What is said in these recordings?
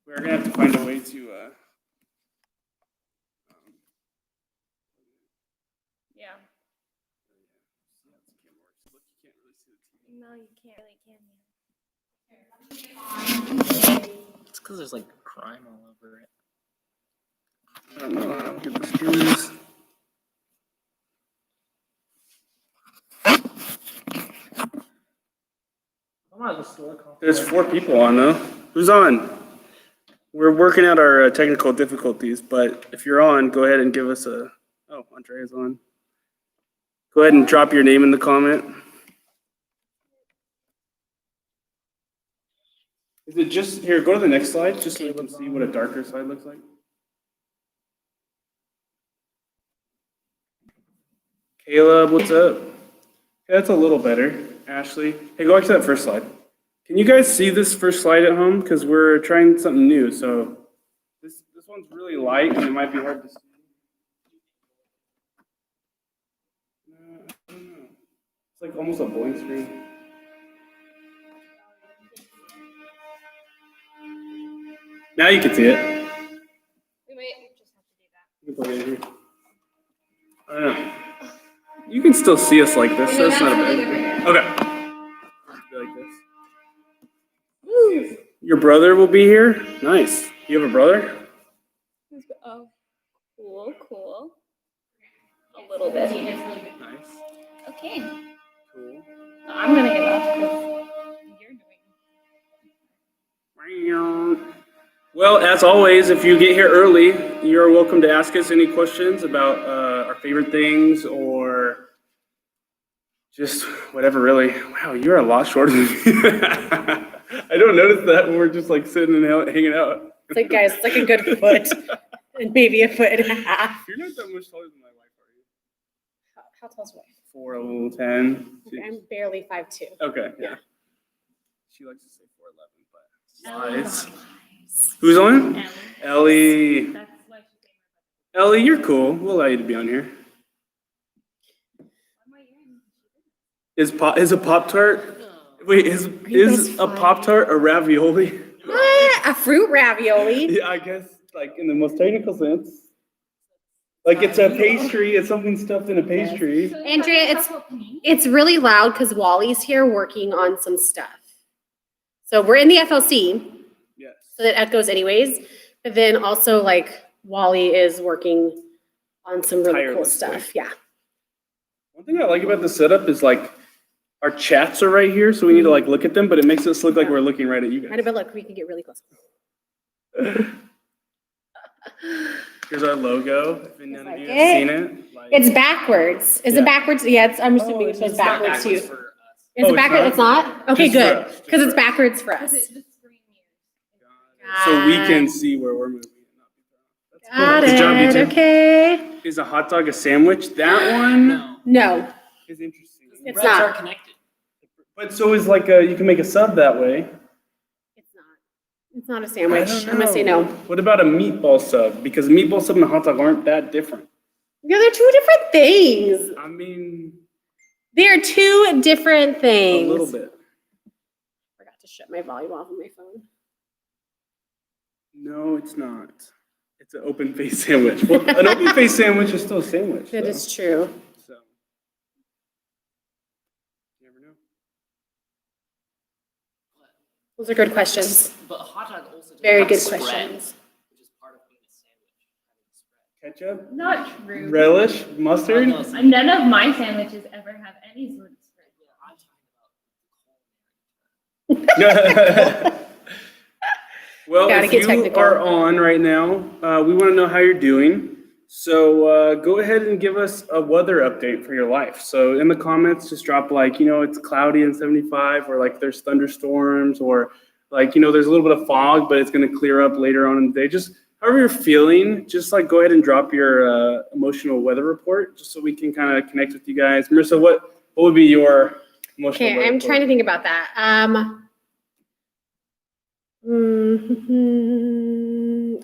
We're gonna have to find a way to. Yeah. No, you can't really, can you? It's because there's like crime all over it. I don't know how to get the screws. There's 4 people on though. Who's on? We're working out our technical difficulties, but if you're on, go ahead and give us a. Oh, Andrea's on. Go ahead and drop your name in the comment. Is it just here? Go to the next slide, just so you can see what a darker slide looks like. Caleb, what's up? Yeah, that's a little better. Ashley, hey, go back to that first slide. Can you guys see this first slide at home? Because we're trying something new. So this one's really light and it might be hard to see. I don't know. It's like almost a blank screen. Now you can see it. We might just have to do that. You can plug it in here. I don't know. You can still see us like this, so it's not a bad. Okay. Be like this. Woo. Your brother will be here? Nice. You have a brother? Oh, cool. A little bit. Nice. Okay. Cool. I'm gonna get off because you're doing. Well, as always, if you get here early, you're welcome to ask us any questions about our favorite things or just whatever, really. Wow, you're a lot shorter than me. I don't notice that when we're just like sitting and hanging out. It's like, guys, it's like a good foot and maybe a foot and a half. You're not that much taller than my wife, are you? How tall's your wife? 4'10". I'm barely 5'2". Okay, yeah. Yeah. She likes to say 4'11", but nice. Who's on? Ellie. That's why she came. Ellie, you're cool. We'll allow you to be on here. Is a Pop-Tart? Wait, is a Pop-Tart a ravioli? What? A fruit ravioli? Yeah, I guess like in the most technical sense. Like it's a pastry. It's something stuffed in a pastry. Andrea, it's really loud because Wally's here working on some stuff. So we're in the FLC. Yes. So that echoes anyways. But then also like Wally is working on some really cool Tirelessly. stuff. Yeah. One thing I like about the setup is like our chats are right here, so we need to like look at them, but it makes us look like we're looking right at you Right, guys. but look, we can get really close. Here's our logo. If none of you have Like seen it. Like, It's backwards. Is Yeah. it backwards? Yeah, I'm assuming it shows it's not backwards to you. for us. Is Oh, it it's backwards? not? It's not? Okay, Just for good. us, just Because for it's us. backwards for us. so we can see where we're moving. That's cool. Got Good job, you it. two. Okay. Is a hot dog a sandwich? That one No. No, is interesting. It's Breads not. are connected. But so is like a, you can make a sub that way. it's not. It's not a sandwich. I don't I'm gonna say know. no. What about a meatball sub? Because a meatball sub and a hot dog aren't that different. Yeah, they're two different things. I mean, They're two different things. a little bit. Forgot to shut my volume off on my phone. No, it's not. It's an open face sandwich. Well, an open face sandwich is still a sandwich. That so- is true. So. You never know. Those are good questions. But a hot dog also doesn't Very have good spread, questions. which is part of being a sandwich. Ketchup, Not true. relish, mustard. Having spread. None of my sandwiches ever have any sort of spread. I'm talking about the Well, Gotta if get you technical. are on right now, we want to know how you're doing. So go ahead and give us a weather update for your life. So in the comments, just drop like, it's cloudy and 75, or like there's thunderstorms, or like, there's a little bit of fog, but it's going to clear up later on in the day. Just however you're feeling, just like go ahead and drop your emotional weather report, just so we can kind of connect with you guys. Marissa, what would be your emotional Okay, weather I'm report? trying to think about that.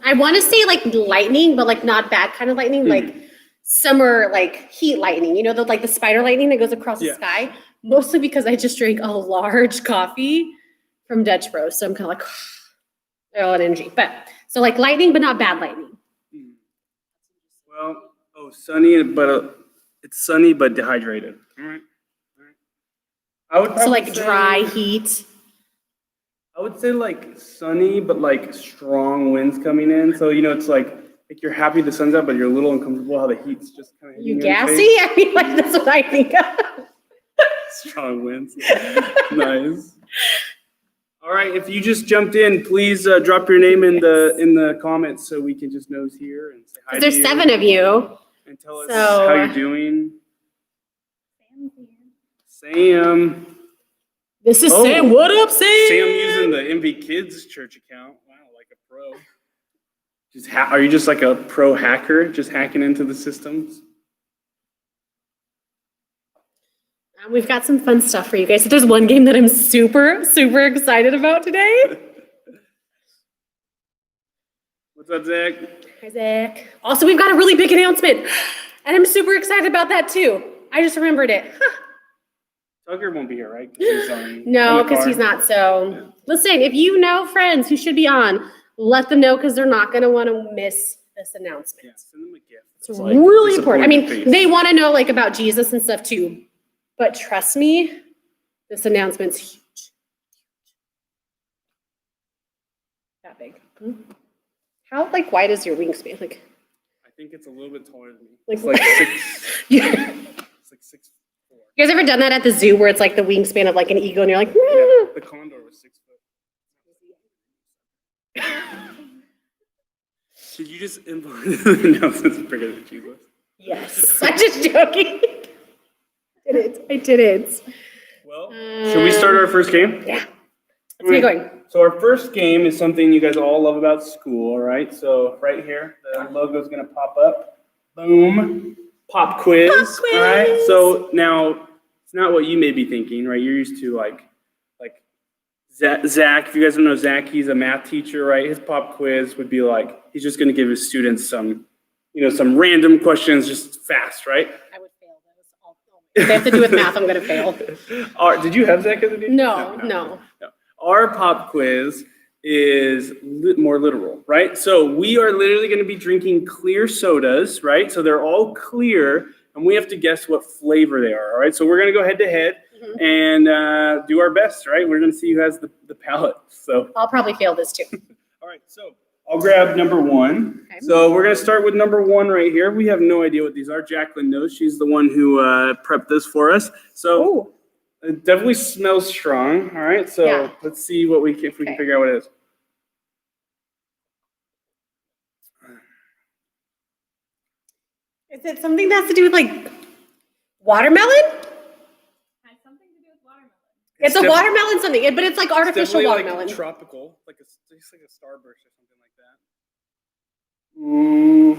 I want to say like lightning, but like not bad kind of lightning, like summer like heat lightning. You know, the spider lightning that goes across Yeah. the sky. Mostly because I just drank a large coffee from Dutch Bros, so I'm kind of like, LNG. But so like lightning, but not bad lightning. Well, sunny, but it's sunny but dehydrated. All right. I would So probably like say- dry heat. I would say like sunny, but like strong winds coming in. So it's like you're happy the sun's out, but you're a little uncomfortable how the heat's just kind of You gassy? I mean, like that's what I think of. Strong winds. Nice. All right, if you just jumped in, please drop your name in the comments so we can just know who's here and say hi. There's to 7 of you. and tell us So- how you're doing. Sam's here. Sam. This is Oh. Sam. What up, Sam? Sam using the MV Kids church account. Wow, like a pro. Are you just like a pro hacker, just hacking into the systems? We've got some fun stuff for you guys. So there's one game that I'm super, super excited about today. What's up, Zach? Hi, Zach. Also, we've got a really big announcement, and I'm super excited about that too. I just remembered it. Tucker won't be here, right? 'Cause he's on No, the because car. he's not. So listen, if you know friends who should be on, let them know because they're not going to want to miss this announcement. Yeah, send them a gift. It's like really important. I mean, disappointed face. they want to know like about Jesus and stuff too. But trust me, this announcement's huge. That big. How like wide is your wingspan? Like, I think it's a little bit taller than me. Like- It's like six. you It's like 6'4". guys ever done that at the zoo where it's like the wingspan of like an eagle and you're like, Yeah, the condor was 6 foot. Did you just implement the announcements bigger than Jesus? yes. I'm just joking. I didn't. Well, should we start our first game? Yeah. Let's get going. So our first game is something you guys all love about school, all right? So right here, the logo is going to pop up. Boom. Pop quiz. Pop quiz. All right. So now it's not what you may be thinking, right? You're used to like Zach. If you guys don't know Zach, he's a math teacher, right? His pop quiz would be like he's just going to give his students some random questions, just fast, right? I would fail. That was all. If they have to do with math, I'm going to fail. Did you have Zach as a teacher? No. Our pop quiz is more literal, right? So we are literally going to be drinking clear sodas, right? So they're all clear, and we have to guess what flavor they are, all right? So we're going to go head to head and do our best, right? We're going to see who has the palate. So, I'll probably fail this too. all right, so I'll grab number 1. Okay. So we're going to start with number 1 right here. We have no idea what these are. Jacqueline knows. She's the one who prepped this for us. So Oh, it definitely smells strong. All right, so Yeah. let's see if we can Okay. figure out what it is. is it something that has to do with like watermelon? Has something to do with watermelon. It's a def- watermelon something, but it's like artificial definitely, watermelon. like tropical, just like a starburst or something like that. Ooh,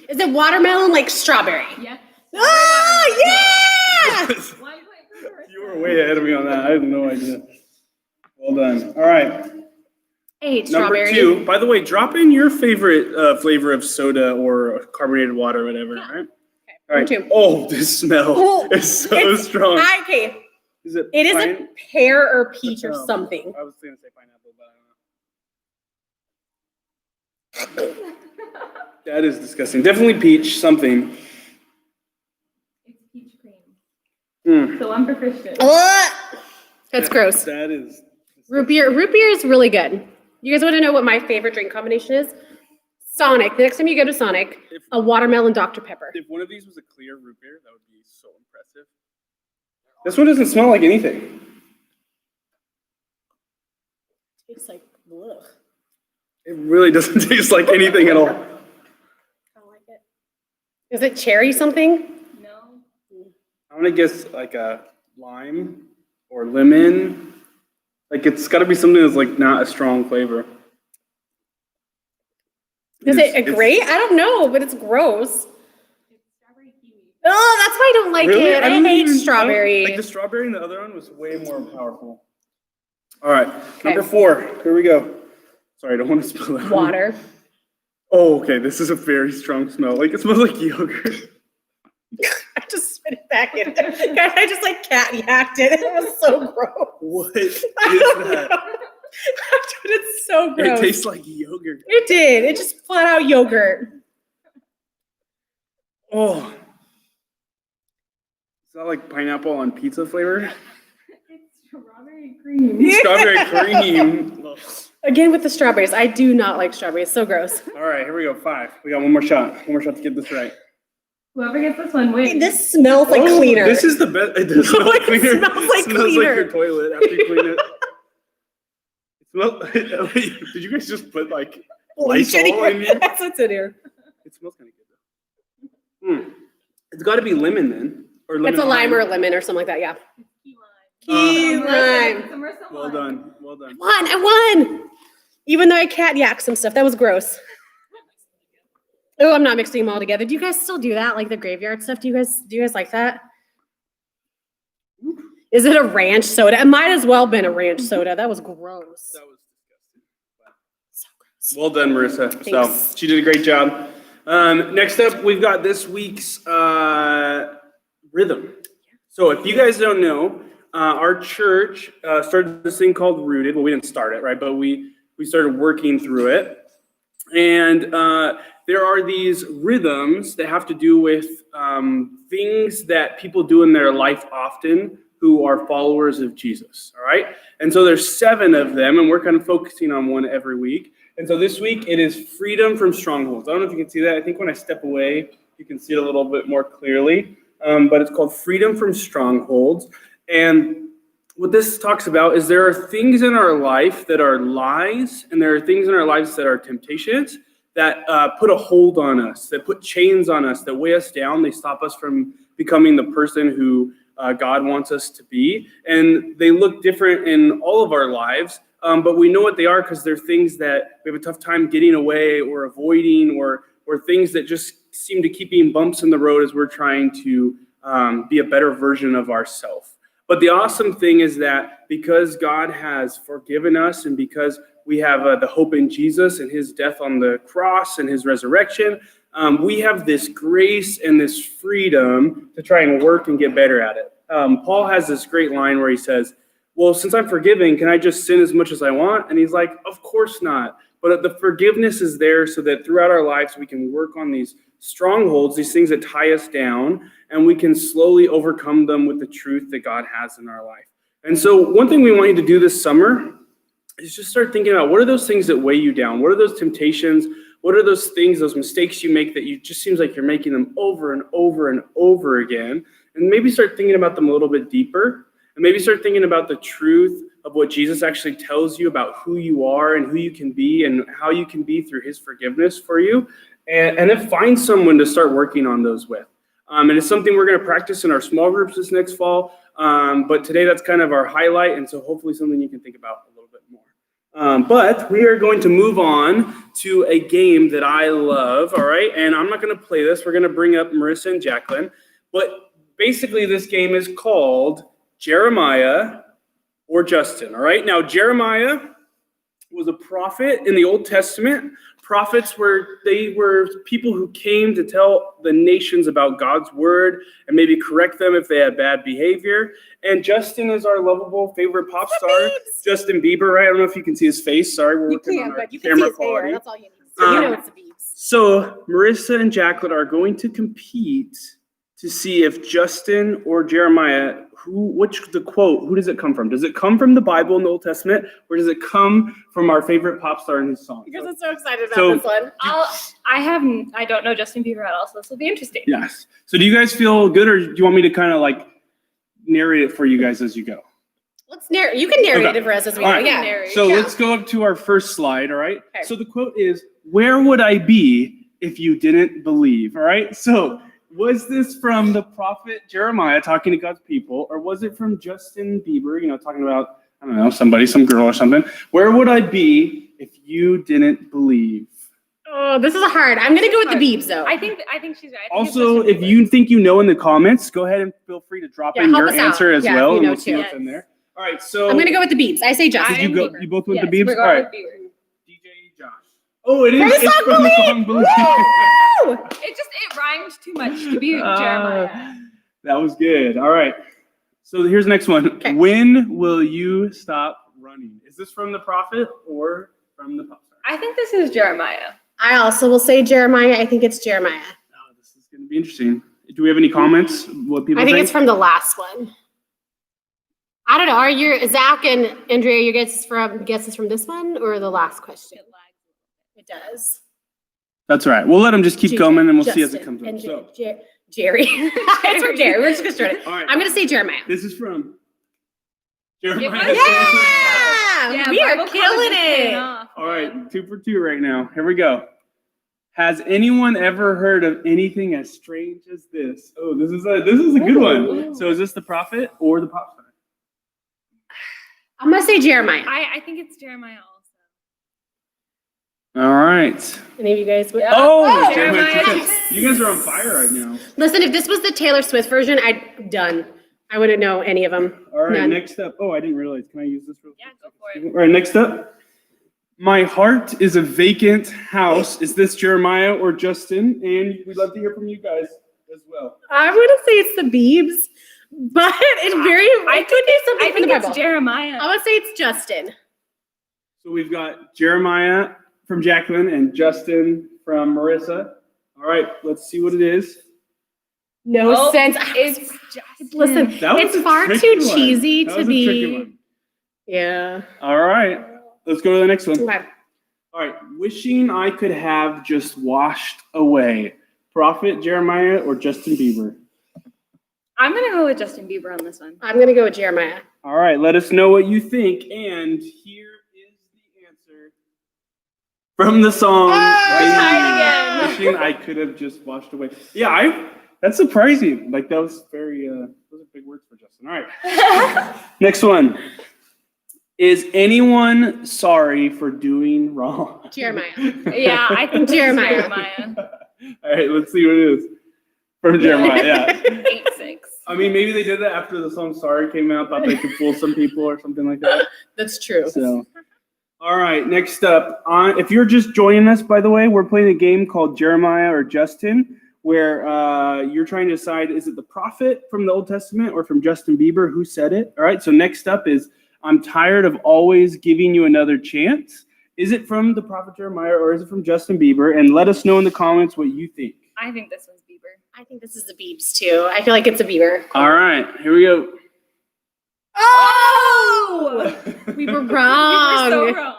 Is it watermelon like strawberry? Yes. Oh, yeah! 1 point for Marissa. you were way ahead of me on that. I had no idea. Well done. All right, I hate number strawberry. 2. By the way, drop in your favorite flavor of soda or carbonated water, or whatever. Yeah. All right. Okay, All right. number 2. Oh, this smell Oh, is so it's- strong. Okay, Is it? it is pine- a pear or peach or Oh. something. I was going to say pineapple, but I don't know. That is disgusting. Definitely peach, something. It's peach cream. Mm. So 1 for Christian. Ugh! That's gross. That is. Root beer is really good. You guys want to know what my favorite drink combination is? Sonic. The next time you go to Sonic, If, a watermelon Dr. Pepper. if one of these was a clear root beer, that would be so impressive. This one doesn't smell like anything. It's like, ugh. It really doesn't taste like anything at all. I don't like it. Is it cherry something? No. I'm gonna guess like a lime or lemon. Like it's got to be something that's like not a strong flavor. Is it a It's- grape? I don't know, but it's gross. It's strawberry kiwi. Oh, that's why I don't like Really? it. I don't hate even- strawberry. Like the strawberry in the other one was way more powerful. All right, number 4. Here we go. Sorry, I don't want to spill that. Water. Oh, okay. This is a very strong smell. Like it smells like yogurt. I just spit it back in there. Guys, I just like cat yacked it. It was so gross. What is I don't that? know. Dude, it's so It gross. tastes like yogurt. It did. It just flat out yogurt. Oh. Is that like pineapple on pizza flavor? It's strawberry cream. Strawberry cream. Ugh. Again with the strawberries. I do not like strawberries. So gross. All right, here we go. 5. We got one more shot. One more shot to get this right. Whoever gets this one wins. This smells like Oh, cleaner. This is the best. It does smell like It cleaner. smells like Smells cleaner. like your toilet after you clean it. Did you guys just put like Lysol in here? That's what's in here. It smells kind of good though. It's got to be lemon then, or lemon. It's a lime or a lime. lemon or something like that. Yeah. Key lime. Key Marissa- lime. Marissa Well won. done. Well done. I won. Even though I cat yak some stuff. That was gross. Oh, I'm not mixing them all together. Do you guys still do that? Like the graveyard stuff? Do you guys like that? Is it a ranch soda? It might as well been a ranch soda. That was gross. That was disgusting. So gross. Well done, Marissa. Thanks. So she did a great job. Next up, we've got this week's rhythm. So if you guys don't know, our church started this thing called Rooted. Well, we didn't start it, right? But we started working through it. And there are these rhythms that have to do with things that people do in their life often who are followers of Jesus, all right? And so there's 7 of them, and we're kind of focusing on one every week. And so this week, it is freedom from strongholds. I don't know if you can see that. I think when I step away, you can see it a little bit more clearly. But it's called freedom from strongholds. And what this talks about is there are things in our life that are lies, and there are things in our lives that are temptations that put a hold on us, that put chains on us, that weigh us down. They stop us from becoming the person who God wants us to be. And they look different in all of our lives, but we know what they are because they're things that we have a tough time getting away or avoiding, or things that just seem to keep being bumps in the road as we're trying to be a better version of ourselves. But the awesome thing is that because God has forgiven us, and because we have the hope in Jesus and his death on the cross and his resurrection, we have this grace and this freedom to try and work and get better at it. Paul has this great line where he says, well, since I'm forgiven, can I just sin as much as I want? And he's like, of course not. But the forgiveness is there so that throughout our lives, we can work on these strongholds, these things that tie us down, and we can slowly overcome them with the truth that God has in our life. And so one thing we want you to do this summer is just start thinking about, what are those things that weigh you down? What are those temptations? What are those things, those mistakes you make that you just seems like you're making them over and over and over again? And maybe start thinking about them a little bit deeper, and maybe start thinking about the truth of what Jesus actually tells you about who you are and who you can be and how you can be through his forgiveness for you. And then find someone to start working on those with. And it's something we're going to practice in our small groups this next fall. But today that's kind of our highlight. And so hopefully something you can think about a little bit more. But we are going to move on to a game that I love. All right. And I'm not going to play this. We're going to bring up Marissa and Jacqueline. But basically this game is called Jeremiah or Justin. All right. Now, Jeremiah was a prophet in the Old Testament. Prophets were people who came to tell the nations about God's word and maybe correct them if they had bad behavior. And Justin is our lovable favorite pop star, Justin Bieber, right? I don't know if you can see his face. Sorry, we're You working on can, our but you can see camera his hair. quality. That's all you need. So you know it's the beeps. So Marissa and Jacqueline are going to compete to see if Justin or Jeremiah, who does it come from? Does it come from the Bible in the Old Testament, or does it come from our favorite pop star in his song? Because I'm so excited about So- this one. I don't know Justin Bieber at all, so this will be interesting. Yes. So do you guys feel good, or do you want me to kind of like narrate it for you guys as you go? Let's narrate. You can narrate Okay. it for us as we All go. right. Yeah. Narrate. So Yeah. let's go up to our first slide, all right? Okay. So the quote is, "Where would I be if you didn't believe?" All right? So was this from the prophet Jeremiah talking to God's people, or was it from Justin Bieber, talking about, I don't know, somebody, some girl or something? Where would I be if you didn't believe? Oh, this is hard. I'm gonna go with the beeps though. I think she's right. I think it's Also, Justin if Bieber. you think you know in the comments, go ahead and feel free to drop Yeah, in help your us out. answer as Yeah, if well, you and know we'll see too. what's in there. All right, so I'm gonna go with the beeps. I say Justin. did Bieber. you both with Yes, the beeps? we're All going right. with Bieber. DJ Josh. Oh, it is. From the It's song from the song Believe. Believe. Woo! It rhymed too much to be Jeremiah. That was good. All right. So here's the next one. Okay. When will you stop running? running. Is this from the prophet or from the pop star? I think this is Jeremiah. I also will say Jeremiah. I think it's Jeremiah. Oh, this is going to be interesting. Do we have any comments? What people I think it's from the last one. I don't know. Are your Zach and Andrea your guesses from this one or the last question? It does. That's all right. We'll let them just keep going, and we'll see as it Justin comes up. and So, Jerry. It's from Jerry. We're just gonna start it. all right. I'm gonna say Jeremiah. This is from Give Jeremiah. us- Yeah, we are Bible killing college is paying it. off, All right, man. 2 for 2 right now. Here we go. Has anyone ever heard of anything as strange as this? Oh, this is a good one. Ooh. So is this the prophet or the pop star? I'm gonna say Jeremiah. I think it's Jeremiah also. All right. Any of you guys? Yeah. Oh, Jeremiah. you guys are on fire right now. Listen, if this was the Taylor Swift version, I'd done. I wouldn't know any of them. All right, None. next up. Oh, I didn't realize. Can I use this real Yeah, quick? go for it. All right, next up. My heart is a vacant house. Is this Jeremiah or Justin? And we'd love to hear from you guys as well. I want to say it's the Biebs, but it's very. It could be something I from the think Bible. it's Jeremiah. I would say it's Justin. So we've got Jeremiah from Jacqueline and Justin from Marissa. All right, let's see what it is. No Oh, sense. It's Justin. Listen, That was it's a far tricky too one. cheesy That to was a tricky be. one. Yeah. All right, let's go to the next one. Okay. All right, wishing I could have just washed away. Prophet Jeremiah or Justin Bieber? I'm gonna go with Justin Bieber on this one. I'm gonna go with Jeremiah. All right, let us know what you think. And here is the answer from the song. we're Baby. tied again. Wishing I could have just washed away. Yeah, that's surprising. Like that was very those are big words for Justin. All right. Next one. Is anyone sorry for doing wrong? Jeremiah. Yeah, I think Jeremiah. Jeremiah. All right, let's see what it is. From Jeremiah, yeah. 8-6. I mean, maybe they did that after the song Sorry came out, thought they could fool some people or something like that. That's true. So, all right, next up. If you're just joining us, by the way, we're playing a game called Jeremiah or Justin, where you're trying to decide, is it the prophet from the Old Testament or from Justin Bieber? Who said it? All right, so next up is, I'm tired of always giving you another chance. Is it from the prophet Jeremiah or is it from Justin Bieber? And let us know in the comments what you think. I think this one's Bieber. I think this is the Biebs too. I feel like it's a Bieber. All right, here we go. Oh! We were We wrong. were so wrong.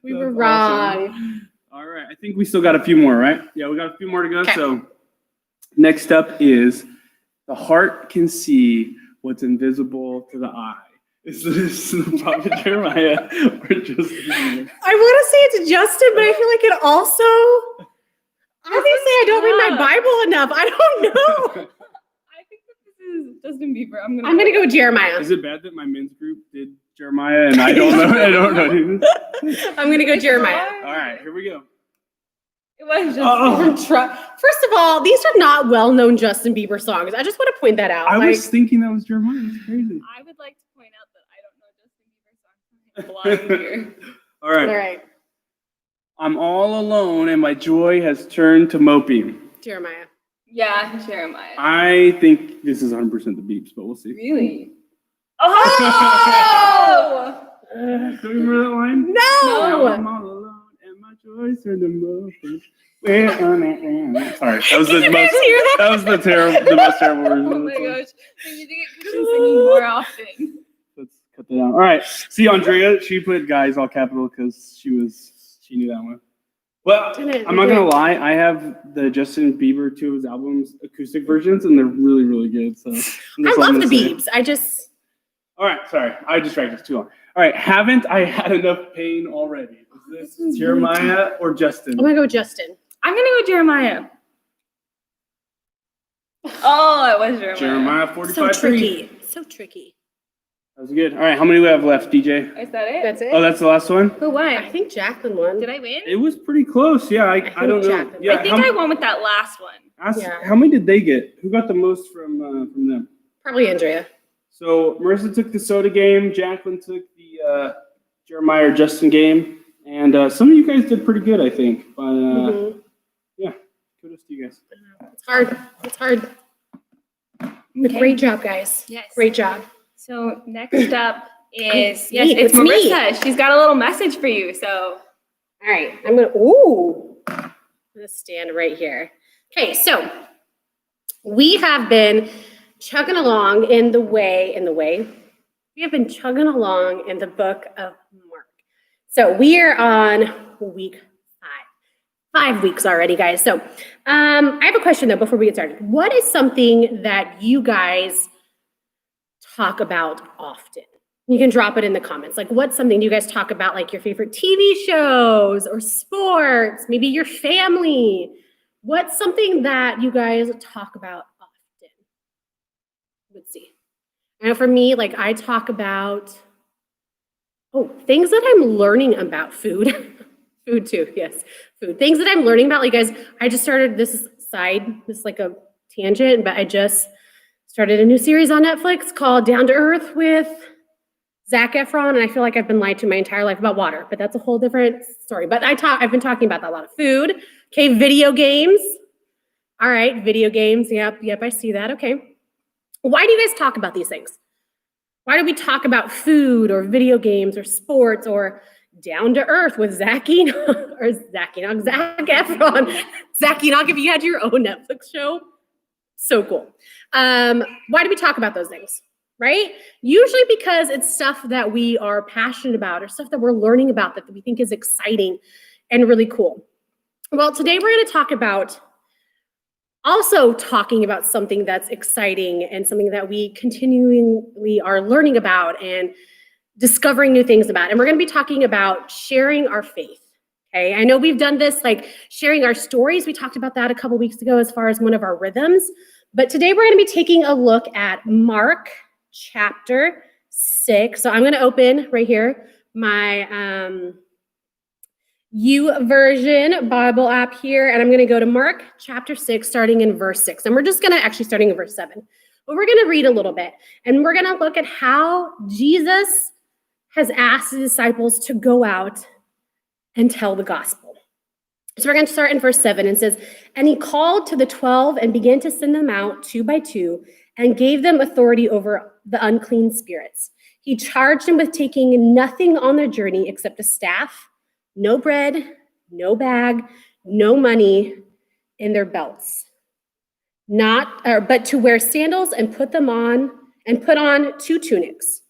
We were That's wrong. awesome. All right, I think we still got a few more, right? Yeah, we got a few more to go. Okay. So next up is the heart can see what's invisible to the eye. Is this the prophet Jeremiah or just I want to say it's Justin, but I feel like it also. Obviously, I don't read my Bible enough. I don't know. I think that this is Justin Bieber. I'm I'm gonna go with Jeremiah. Is it bad that my men's group did Jeremiah and I don't know? I don't know. Dude. I'm gonna go Jeremiah. All right, here we go. It was Justin. Oh, First of all, these are not well-known Justin Bieber songs. I just want to point that out. I Like, was thinking that was Jeremiah. That's crazy. I would like to point out that I don't know Justin Bieber songs. I'm blind here. All right. all right, I'm all alone and my joy has turned to moping. Jeremiah. Yeah, Jeremiah. I think this is 100% the Beeps, but we'll see. Really? Oh! Do you remember that line? No. I'm all alone and my joy turned to moping. Sorry, that was the Did you guys most. hear that? That was the most terrible version. Oh of my the song. gosh. We need to get Christian singing more often. Let's cut that out. All right. See, Andrea, she put guys all capital because she knew that one. Well, Didn't- I'm not gonna lie. I have the Justin Bieber 2 of his albums acoustic versions, and they're really, really good. So that's I all I'm love gonna the say. Biebs. I just. All right, sorry, I distracted too long. All right, haven't I had enough pain already? Is this Jeremiah or Justin? I'm gonna go with Justin. I'm gonna go Jeremiah. Oh, it was Jeremiah. Jeremiah So 45. tricky. So tricky. That was good. All right, how many do we have left, DJ? Is that it? That's it. Oh, that's the last one. Who I won? think Jacqueline won. Did I win? It was pretty close. Yeah, I think don't know. Jacqueline- Yeah, I think I won with that last one. Yeah. How many did they get? Who got the most from them? Probably Andrea. So Marissa took the soda game. Jacqueline took the Jeremiah or Justin game, and some of you guys did pretty good, I think. But Mhm. yeah, kudos to you guys. It's hard. It's hard. But Okay. great job, guys. Yes. Great job. So next up is, me. yes, it's It's me. Marissa. She's got a little message for you. So All right, I'm gonna stand right here. Okay, so we have been chugging along we have been chugging along in the book of Mark. So we are on week 5 weeks already, guys. So I have a question though before we get started. What is something that you guys talk about often? You can drop it in the comments. Like, what's something you guys talk about, like your favorite TV shows or sports, maybe your family? What's something that you guys talk about often? Let's see. I know for me, like I talk about, things that I'm learning about food. Food too, yes. Food. Things that I'm learning about. Like guys, I just started this is like a tangent, but I just started a new series on Netflix called Down to Earth with Zac Efron, and I feel like I've been lied to my entire life about water, but that's a whole different story. But I've been talking about that, a lot of food. Okay, video games. All right, video games. Yep, I see that. Okay. Why do you guys talk about these things? Why do we talk about food or video games or sports or Down to Earth with Zac Efron? Zac Enoch, if you had your own Netflix show, so cool. Why do we talk about those things? Right? Usually because it's stuff that we are passionate about or stuff that we're learning about that we think is exciting and really cool. Well, today we're going to talk about something that's exciting and something that we continually are learning about and discovering new things about. And we're going to be talking about sharing our faith. Okay, I know we've done this, like sharing our stories. We talked about that a couple weeks ago as far as one of our rhythms. But today we're going to be taking a look at Mark chapter 6. So I'm going to open right here my YouVersion Bible app here, and I'm going to go to Mark chapter 6, starting in verse 6. And we're just going to actually starting in verse 7. But we're going to read a little bit, and we're going to look at how Jesus has asked the disciples to go out and tell the gospel. So we're going to start in verse 7. And it says, "And he called to the 12 and began to send them out 2 by 2 and gave them authority over the unclean spirits. He charged them with taking nothing on their journey except a staff, no bread, no bag, no money in their belts, but to wear sandals and put on 2 tunics.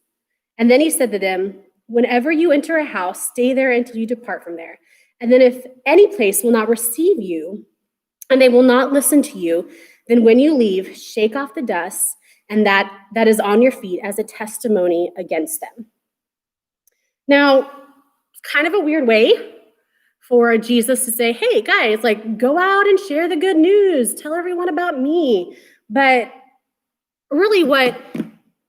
And then he said to them, whenever you enter a house, stay there until you depart from there. And then if any place will not receive you and they will not listen to you, then when you leave, shake off the dust and that is on your feet as a testimony against them." Now, it's kind of a weird way for Jesus to say, hey, guys, like, go out and share the good news. Tell everyone about me. But really what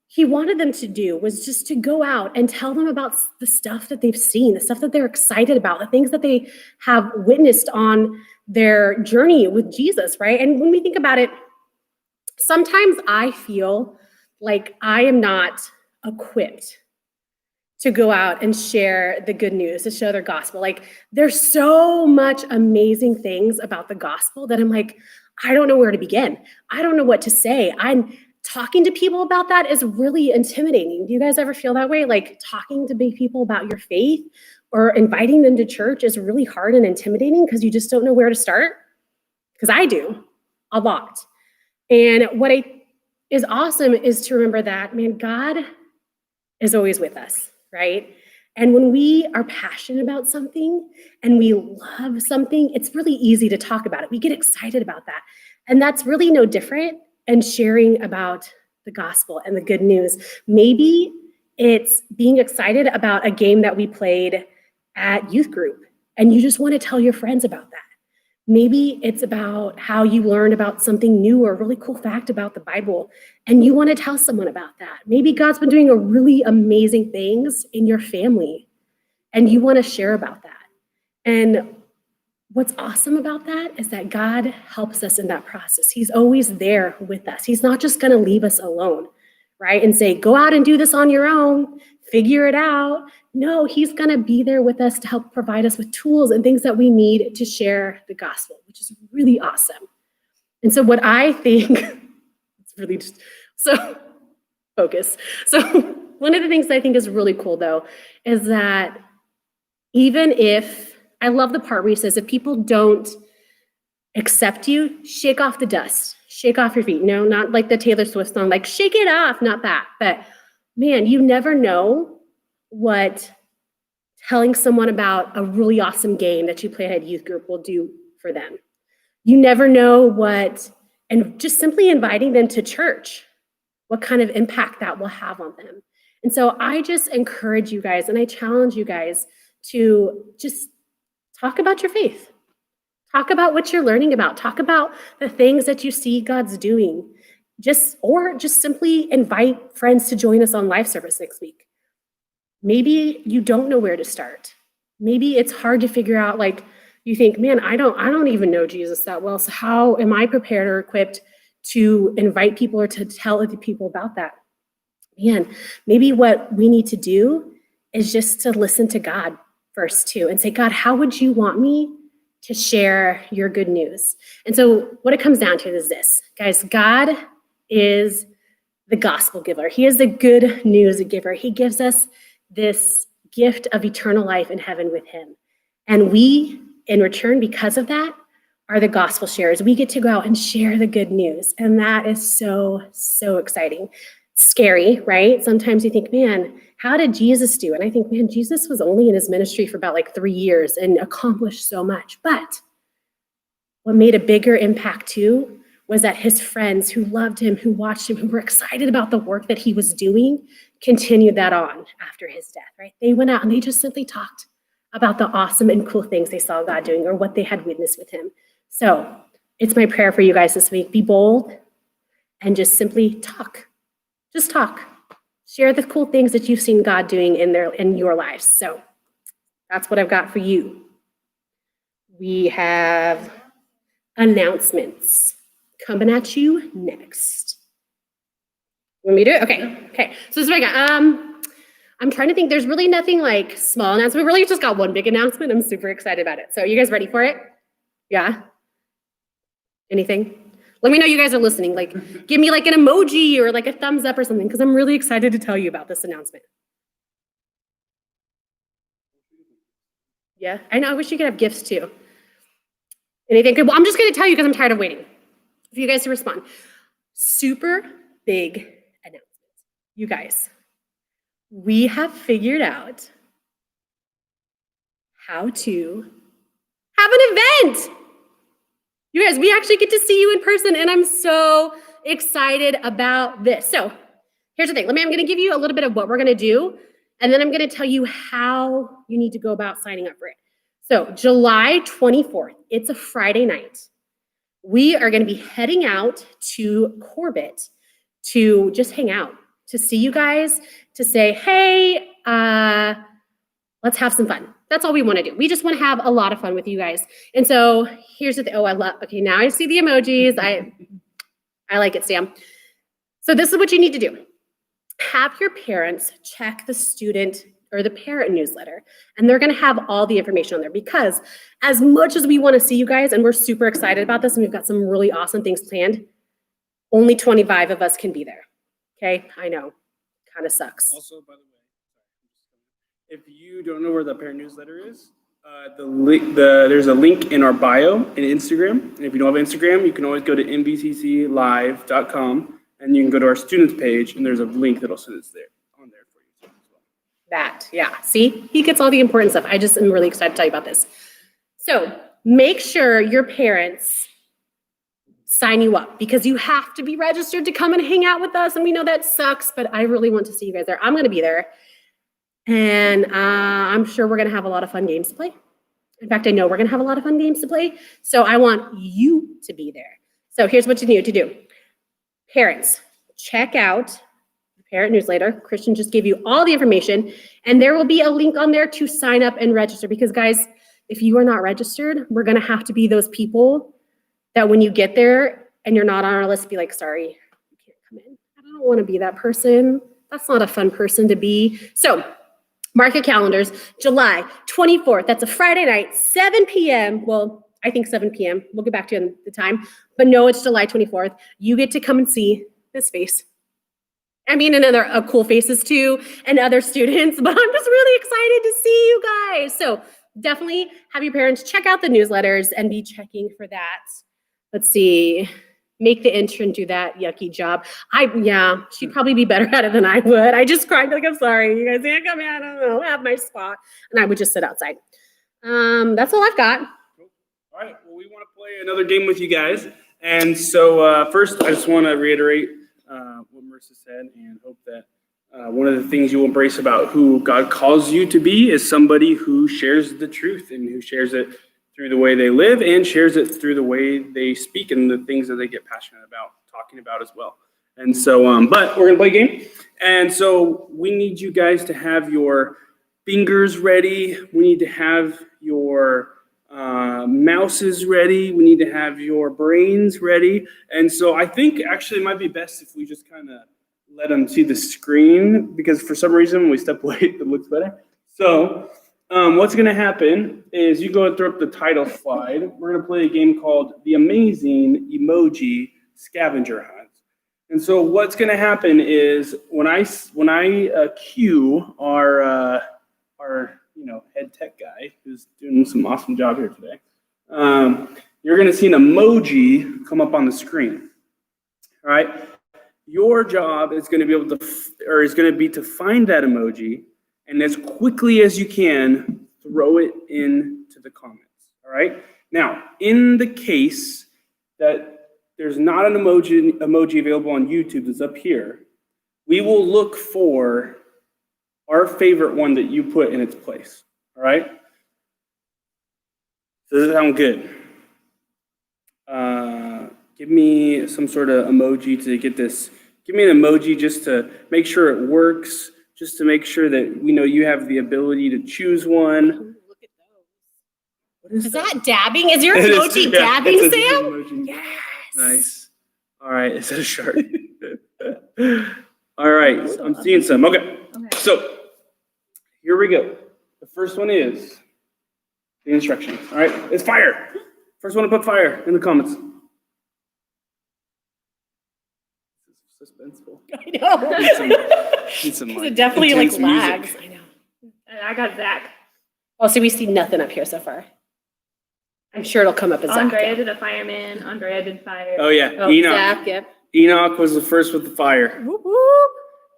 he wanted them to do was just to go out and tell them about the stuff that they've seen, the stuff that they're excited about, the things that they have witnessed on their journey with Jesus, right? And when we think about it, sometimes I feel like I am not equipped to go out and share the good news, to share their gospel. Like, there's so much amazing things about the gospel that I'm like, I don't know where to begin. I don't know what to say. I'm talking to people about that is really intimidating. Do you guys ever feel that way? Like, talking to people about your faith or inviting them to church is really hard and intimidating because you just don't know where to start? Because I do a lot. And what is awesome is to remember that, man, God is always with us, right? And when we are passionate about something and we love something, it's really easy to talk about it. We get excited about that. And that's really no different in sharing about the gospel and the good news. Maybe it's being excited about a game that we played at youth group and you just want to tell your friends about that. Maybe it's about how you learned about something new or a really cool fact about the Bible, and you want to tell someone about that. Maybe God's been doing a really amazing things in your family, and you want to share about that. And what's awesome about that is that God helps us in that process. He's always there with us. He's not just going to leave us alone, right? And say, go out and do this on your own, figure it out. No, he's going to be there with us to help provide us with tools and things that we need to share the gospel, which is really awesome. And so what I think, it's really just, so focus. So one of the things that I think is really cool though, is that even if, I love the part where he says, if people don't accept you, shake off the dust, shake off your feet. No, not like the Taylor Swift song, like shake it off, not that. But man, you never know what telling someone about a really awesome game that you played at youth group will do for them. You never know what, and just simply inviting them to church, what kind of impact that will have on them. And so I just encourage you guys and I challenge you guys to just talk about your faith. Talk about what you're learning about. Talk about the things that you see God's doing. Or just simply invite friends to join us on live service next week. Maybe you don't know where to start. Maybe it's hard to figure out, like you think, man, I don't even know Jesus that well. So how am I prepared or equipped to invite people or to tell other people about that? Man, maybe what we need to do is just to listen to God first too and say, God, how would you want me to share your good news? And so what it comes down to is this, guys, God is the gospel giver. He is the good news giver. He gives us this gift of eternal life in heaven with him. And we, in return, because of that, are the gospel sharers. We get to go out and share the good news. And that is so, so exciting. Scary, right? Sometimes you think, man, how did Jesus do? And I think, man, Jesus was only in his ministry for about like 3 years and accomplished so much. But what made a bigger impact too was that his friends who loved him, who watched him, who were excited about the work that he was doing, continued that on after his death, right? They went out and they just simply talked about the awesome and cool things they saw God doing or what they had witnessed with him. So it's my prayer for you guys this week. Be bold and just simply talk. Just talk. Share the cool things that you've seen God doing in your lives. So that's what I've got for you. We have announcements coming at you next. Want me to do it? Okay. So this is what I got. I'm trying to think. There's really nothing like small announcement. We really just got one big announcement. I'm super excited about it. So you guys ready for it? Yeah? Anything? Let me know you guys are listening. Like, give me like an emoji or like a thumbs up or something, because I'm really excited to tell you about this announcement. Yeah, I know. I wish you could have gifts too. Anything good? Well, I'm just going to tell you because I'm tired of waiting for you guys to respond. Super big announcement. You guys, we have figured out how to have an event. You guys, we actually get to see you in person, and I'm so excited about this. So here's the thing. I'm going to give you a little bit of what we're going to do, and then I'm going to tell you how you need to go about signing up for it. So July 24th, it's a Friday night. We are going to be heading out to Corbett to just hang out, to see you guys, to say, hey, let's have some fun. That's all we want to do. We just want to have a lot of fun with you guys. And so here's the thing. Oh, okay, now I see the emojis. I like it, Sam. So this is what you need to do. Have your parents check the student or the parent newsletter, and they're going to have all the information on there, because as much as we want to see you guys, and we're super excited about this, and we've got some really awesome things planned, only 25 of us can be there. Okay, I know, kind of sucks. Also, by the way, if you don't know where the parent newsletter is, there's a link in our bio in Instagram. And if you don't have Instagram, you can always go to nbcclive.com and you can go to our students page, and there's a link that'll send us there on there for you as well. That, yeah. See, he gets all the important stuff. I just am really excited to tell you about this. So make sure your parents sign you up, because you have to be registered to come and hang out with us. And we know that sucks, but I really want to see you guys there. I'm going to be there. And I'm sure we're going to have a lot of fun games to play. In fact, I know we're going to have a lot of fun games to play. So I want you to be there. So here's what you need to do. Parents, check out the parent newsletter. Christian just gave you all the information. And there will be a link on there to sign up and register. Because guys, if you are not registered, we're going to have to be those people that when you get there and you're not on our list, be like, sorry, you can't come in. I don't want to be that person. That's not a fun person to be. So mark your calendars, July 24th. That's a Friday night, 7 p.m. Well, I think 7 p.m. We'll get back to you on the time. But no, it's July 24th. You get to come and see this face. I mean, and other cool faces too, and other students, but I'm just really excited to see you guys. So definitely have your parents check out the newsletters and be checking for that. Let's see, make the intern do that yucky job. She'd probably be better at it than I would. I just cried like, I'm sorry, you guys can't come in, I don't know, have my spot. And I would just sit outside. That's all I've got. All right, well, we want to play another game with you guys. And so first, I just want to reiterate what Marissa said and hope that one of the things you will embrace about who God calls you to be is somebody who shares the truth and who shares it through the way they live and shares it through the way they speak and the things that they get passionate about talking about as well. And so, but we're going to play a game. And so we need you guys to have your fingers ready. We need to have your mouses ready. We need to have your brains ready. And so I think actually it might be best if we just kind of let them see the screen, because for some reason when we step away, it looks better. So what's going to happen is you go and throw up the title slide. We're going to play a game called The Amazing Emoji Scavenger Hunt. And so what's going to happen is when I cue our head tech guy who's doing some awesome job here today, you're going to see an emoji come up on the screen. All right. Your job is going to be to find that emoji and as quickly as you can throw it into the comments. All right. Now, in the case that there's not an emoji available on YouTube that's up here, we will look for our favorite one that you put in its place. All right. Does it sound good? Give me some sort of emoji to get this. Give me an emoji just to make sure it works, just to make sure that we know you have the ability to choose one. Ooh, look at those. What is that dabbing? Is your emoji dabbing, Sam? Emoji. Yes. Nice. All right. Is that a shark? All right. I'm seeing some. Okay. So here we go. The first one is the instructions. All right. It's fire. First one to put fire in the comments. This is suspenseful. I know. Need some It definitely like intense music. lags. I know. And I got Zach. Oh, so we see nothing up here so far. I'm sure it'll come up as Zach. Andrea did a fireman. Andrea did fire. Oh yeah, Oh, Enoch. Zach, yep. Enoch was the first with the fire. Whoop, whoop.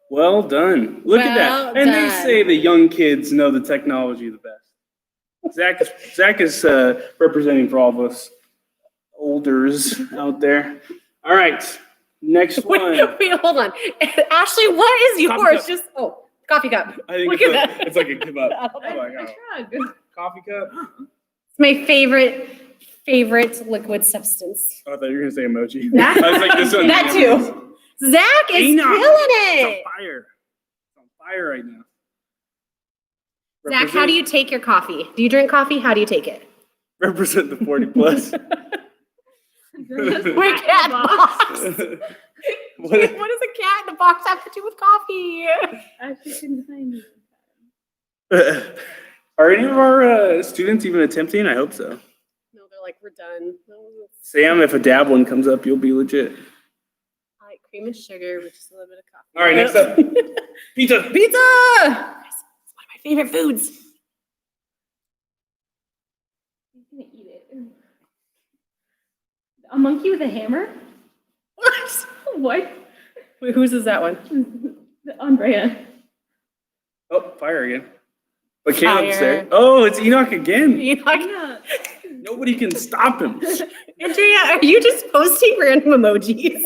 Well done. Look at Well that. And they done. say the young kids know the technology the best. Zach is representing for all of us olders out there. All right, next one. Wait, hold on. Ashley, what is Coffee yours? cup. Just coffee cup. I think Look it's at like, that. it's like a kebab. Oh, Oh my A god. shrug. Coffee cup. It's my favorite liquid substance. Oh, I thought you were gonna say emoji. That- I was like, this one. that too. Zach is Enoch. killing It's it. on fire. It's on fire right now. Zach, how do you take your coffee? Do you drink coffee? How do you take it? represent the 40 plus? My cat box. What- What does a cat in a box have to do with coffee? Actually, couldn't find it. Are any of our students even attempting? I hope so. No, they're like, we're done. Sam, if a dab one comes up, you'll be legit. I like cream and sugar with just a little bit of coffee. All right, next up, pizza. Pizza! It's one of my favorite foods. He's gonna eat it. A monkey with a hammer? What? What? Wait, whose is that one? Andrea. Oh, fire again. But Caleb's Fire. there. Oh, it's Enoch again. Yeah. Nobody can stop him. Andrea, are you just posting random emojis?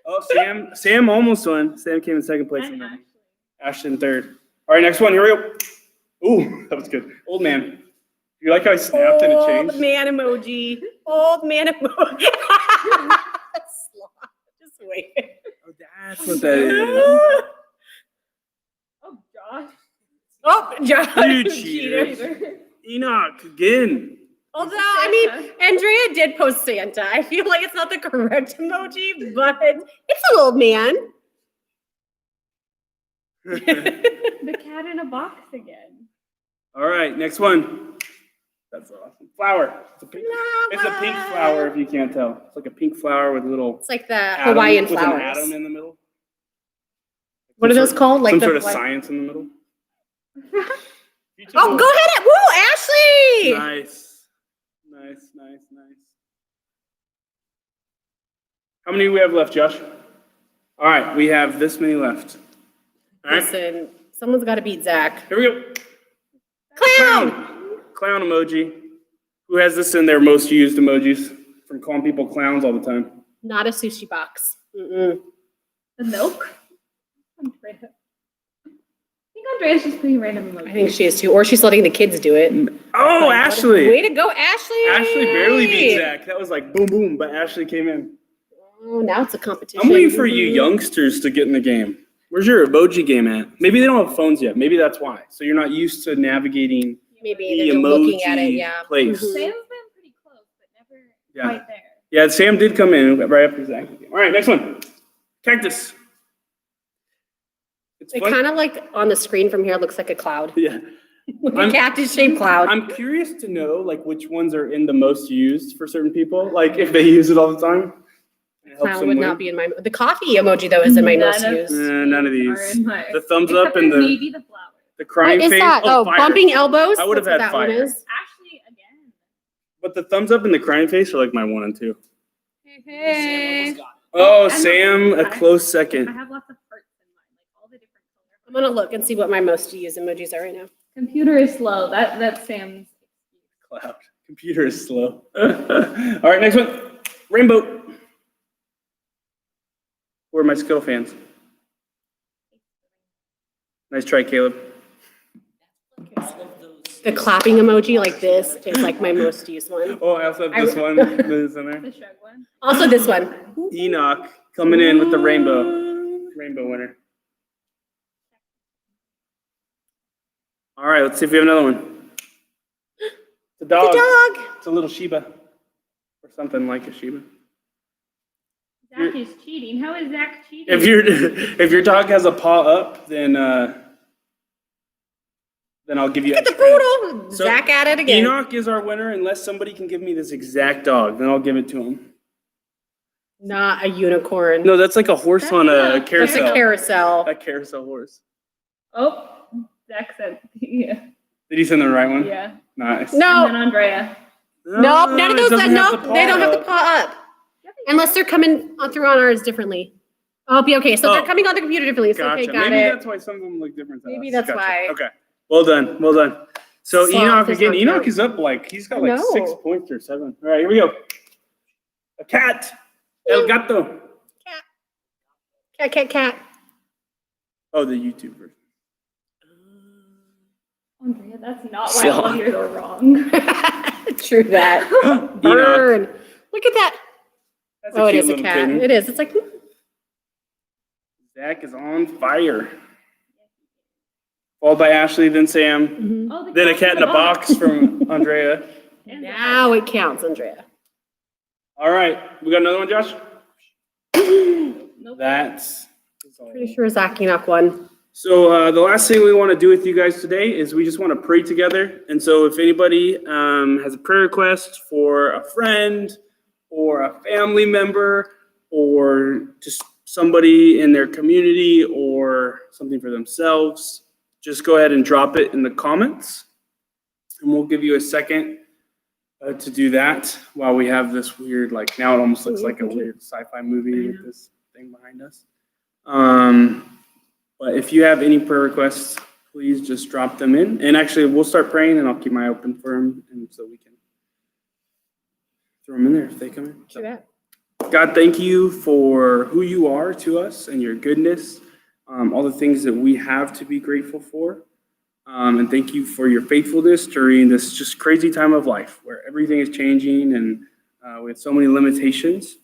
Oh, Sam almost won. Sam came in second place. And And Ashton third. All right, next one. Here we go. Ooh, that was good. Old man. You like how I snapped and it changed? Old man emoji. Old man emoji. Just wait. Oh, that's what that is. Oh, Josh. Oh, John. You cheater. Enoch again. Although, I mean, Andrea did post Santa. I feel like it's not the correct emoji, but it's an old man. The cat in a box again. All right, next one. That's awesome. Flower. It's a pink flower if you can't tell. It's like a pink flower with a little It's like the atom, Hawaiian with flowers. an atom in the middle. What are those called? Like Some the sort of what? science in the middle. Oh, go ahead. Woo, Ashley. Nice. How many do we have left, Josh? All right, we have this many left. All right, Listen, someone's got to beat Zach. here we go. Clown. Clown emoji. Who has this in their most used emojis from calling people clowns all the time? Not a sushi box. Mm-mm. The milk? Andrea. I think Andrea's just pretty random emoji. I think she is too. Or she's letting the kids do it. Oh, Ashley. Way to go, Ashley. Ashley barely beat Zach. That was like boom, boom, but Ashley came in. Oh, now it's a competition. I'm waiting for you youngsters to get in the game. Where's your emoji game at? Maybe they don't have phones yet. Maybe that's why. So you're not used to navigating Maybe the they're just looking at it, emoji yeah. place. Mhm. Sam's been pretty close, but never Yeah. quite there. Yeah, Sam did come in right after Zach. All right, next one. Cactus. It's It fun. kind of like on the screen from here looks like a cloud. Yeah. Like I'm- a cactus-shaped cloud. I'm curious to know like which ones are in the most used for certain people. Like if they use it all the time. It helps Cloud them would win. not be in my. The coffee emoji though is in my most None of used. None of Are these. in my- The thumbs Except up and for the maybe the flowers. crying What is face. that? Oh, fire. bumping elbows. I would have That's what had that one fire. is. Ashley again. But the thumbs up and the crying face are like my 1 and 2. Hey. Sam almost got it. Oh, and Sam, a I- close I second. have lots of hearts in mine, like all the different colors. I'm gonna look and see what my most used emojis are right now. Computer is slow. That's Sam's. Cloud. Computer is slow. All right, next one. Rainbow. Who are my Skittle fans? Nice try, Caleb. All of those. The clapping emoji like this is like my most used one. Oh, I also have this one. This in there. The shrug one. Also this one. Enoch coming in with the rainbow. Rainbow winner. All right, let's see if we have another one. The dog. The dog. It's a little Shiba. Or something like a Shiba. Zach is cheating. How is Zach cheating? If your dog has a paw up, then I'll give you Look at the extra credit. poodle. So, Zach at it again. Enoch is our winner unless somebody can give me this exact dog, then I'll give it to him. Not a unicorn. No, that's like a horse on a That's That's carousel. a carousel. A carousel horse. Oh, Zach said, yeah. Did he send the right one? Yeah. Nice. And No, then Andrea. nope, none of it those. doesn't have Nope, the they don't have the paw up. paw up. Unless they're coming through on ours differently. Oh, be okay. So Oh. they're coming on the computer differently. So, Gotcha. okay, got Maybe it. that's why some of them look different. to Maybe us. that's Gotcha. why. Okay. Well done. Well done. So Sloth Enoch is again. not Enoch count. is up like he's got I like 6 know. points or 7. All right, here we go. A cat. El gato. Cat. Oh, the YouTube version. Andrea, that's not why Sloth. all of yours are wrong. True that. Enoch. Burn. Look at that. That's Oh, it cute is a little cat. kitten. It is. It's like, Zach is on fire. Followed by Ashley, then Sam, mhm. Oh, the then a cat's cat in a box from Andrea. And Now it counts, Andrea. All right, we got another one, Josh. Nope. That's Pretty sure Zach Enoch won. so. The last thing we want to do with you guys today is we just want to pray together. And so, if anybody has a prayer request for a friend or a family member or just somebody in their community or something for themselves, just go ahead and drop it in the comments, and we'll give you a second to do that while we have this weird, like now it almost looks like a weird sci-fi movie with this thing behind us. But if you have any prayer requests, please just drop them in. And actually, we'll start praying, and I'll keep my eye open for them, and so we can throw them in there if they come in. So, True that. God, thank you for who you are to us and your goodness, all the things that we have to be grateful for. And thank you for your faithfulness during this just crazy time of life where everything is changing and we have so many limitations.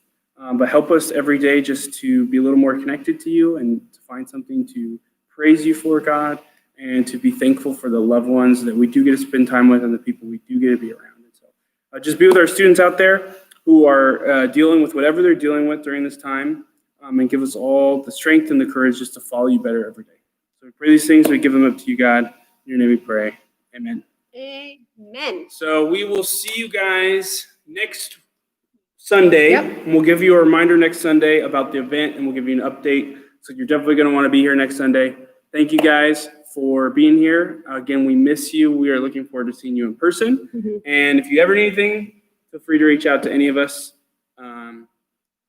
But help us every day just to be a little more connected to you and to find something to praise you for, God, and to be thankful for the loved ones that we do get to spend time with and the people we do get to be around. And so just be with our students out there who are dealing with whatever they're dealing with during this time, and give us all the strength and the courage just to follow you better every day. So we pray these things, we give them up to you, God. In your name we pray. Amen. Amen. So we will see you guys next Sunday. Yep. And we'll give you a reminder next Sunday about the event, and we'll give you an update So you're definitely going to want to be here next Sunday. Thank you guys for being here. Again, we miss you. We are looking forward to seeing you in person. Mhm. And if you ever need anything, feel free to reach out to any of us.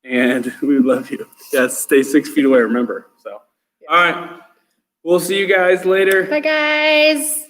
And we love you. Yes, stay 6 feet away, remember. So, all right. We'll see you guys later. Bye, guys.